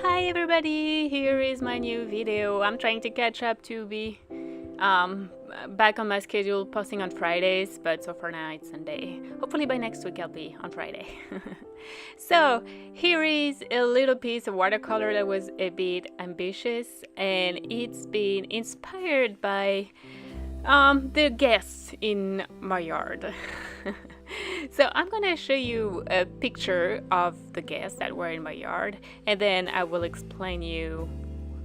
Hi everybody, here is my new video. I'm trying to catch up to be back on my schedule, posting on Fridays, but so for now it's Sunday. Hopefully by next week I'll be on Friday. So here is a little piece of watercolor that was a bit ambitious, and it's been inspired by the guests in my yard. So I'm gonna show you a picture of the guests that were in my yard, and then I will explain you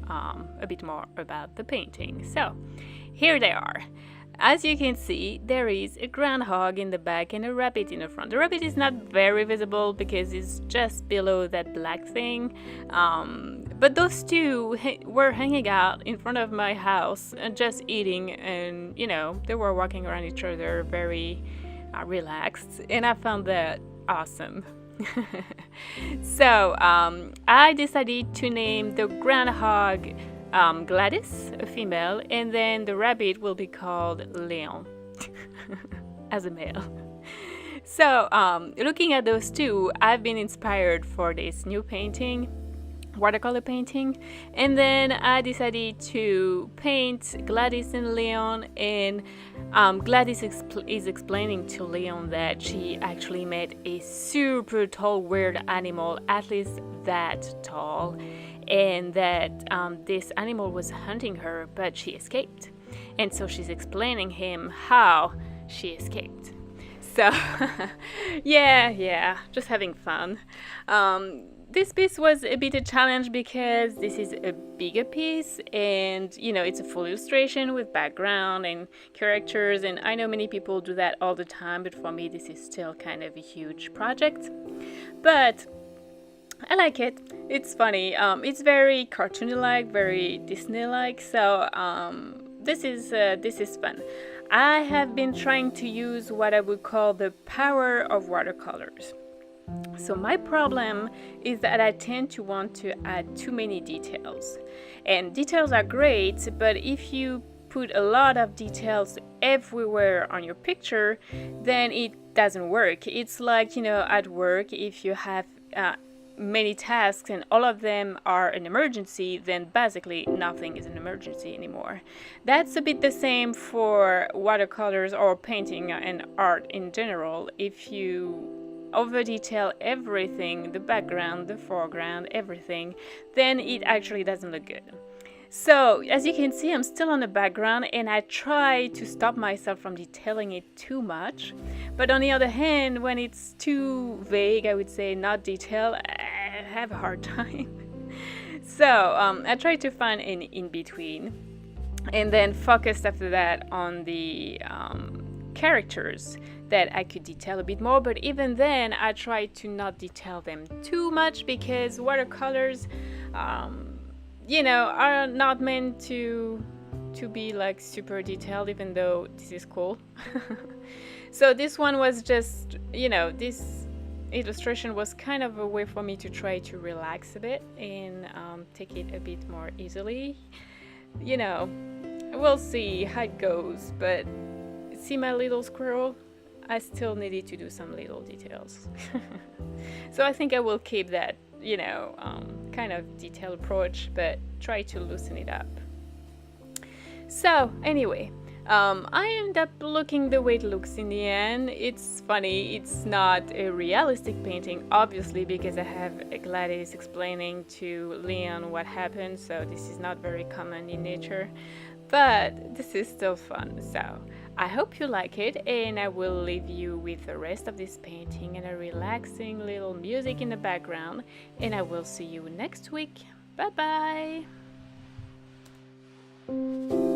a bit more about the painting. So here they are. As you can see, there is a groundhog in the back and a rabbit in the front. The rabbit is not very visible because it's just below that black thing, but those two were hanging out in front of my house and just eating, and you know, they were walking around each other very relaxed, and I found that awesome. So I decided to name the groundhog Gladys, a female, and then the rabbit will be called Leon as a male. So looking at those two, I've been inspired for this new painting, watercolor painting, and then I decided to paint Gladys and Leon, and Gladys is explaining to Leon that she actually met a super tall weird animal, at least that tall, and that this animal was hunting her, but she escaped. And so she's explaining him how she escaped. So yeah, just having fun. This piece was a bit a challenge because this is a bigger piece, and you know, it's a full illustration with background and characters, and I know many people do that all the time, but for me this is still kind of a huge project. But I like it. It's funny. It's very cartoony-like, very Disney-like, so this is fun. I have been trying to use what I would call the power of watercolors. So my problem is that I tend to want to add too many details. And details are great, but if you put a lot of details everywhere on your picture, then it doesn't work. It's like, you know, at work, if you have many tasks and all of them are an emergency, then basically nothing is an emergency anymore. That's a bit the same for watercolors or painting and art in general. If you over detail everything, the background, the foreground, everything, then it actually doesn't look good. So as you can see, I'm still on the background, and I try to stop myself from detailing it too much, but on the other hand, when it's too vague, I would say not detailed, I have a hard time. So I try to find an in-between, and then focus after that on the characters that I could detail a bit more, but even then I try to not detail them too much because watercolors you know, are not meant to be like super detailed, even though this is cool. So this one was just, you know, this illustration was kind of a way for me to try to relax a bit and take it a bit more easily. You know, we'll see how it goes, but see my little squirrel? I still needed to do some little details. So I think I will keep that, you know, kind of detailed approach, but try to loosen it up. So anyway, I end up looking the way it looks in the end. It's funny, it's not a realistic painting, obviously, because I have Gladys explaining to Leon what happened, so this is not very common in nature, but this is still fun. So I hope you like it, and I will leave you with the rest of this painting and a relaxing little music in the background, and I will see you next week. Bye bye!